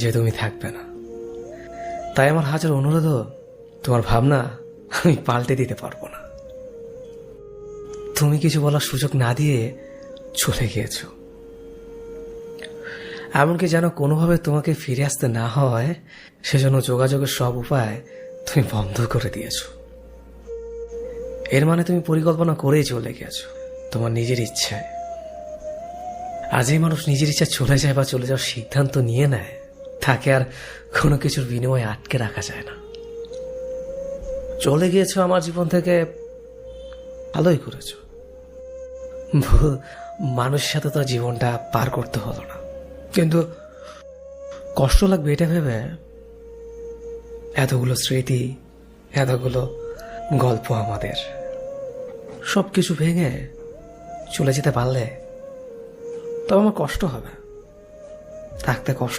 যে তুমি থাকবে না। তাই আমার হাজার অনুরোধও তোমার ভাবনা আমি পাল্টে দিতে পারবো না। তুমি কিছু বলার সুযোগ না দিয়ে চলে গিয়েছো, এমনকি যেন কোনোভাবে তোমাকে ফিরে আসতে না হয় সেজন্য যোগাযোগের সব উপায় তুমি বন্ধ করে দিয়েছো। এর মানে তুমি পরিকল্পনা করেই চলে গেছো তোমার নিজের ইচ্ছায়। আর যে মানুষ নিজের ইচ্ছা চলে যায় বা চলে যাওয়ার সিদ্ধান্ত নিয়ে নেয়, তাকে আর কোনো কিছুর বিনিময়ে আটকে রাখা যায় না। চলে গিয়েছো আমার জীবন থেকে, ভালোই করেছো। ভুল মানুষের সাথে তো জীবনটা পার করতে হলো না, কিন্তু কষ্ট লাগবে এটা ভেবে এতগুলো স্মৃতি, এতগুলো গল্প আমাদের সবকিছু ভেঙে চলে যেতে পারলে তবে আমার কষ্ট হবে, থাকতে কষ্ট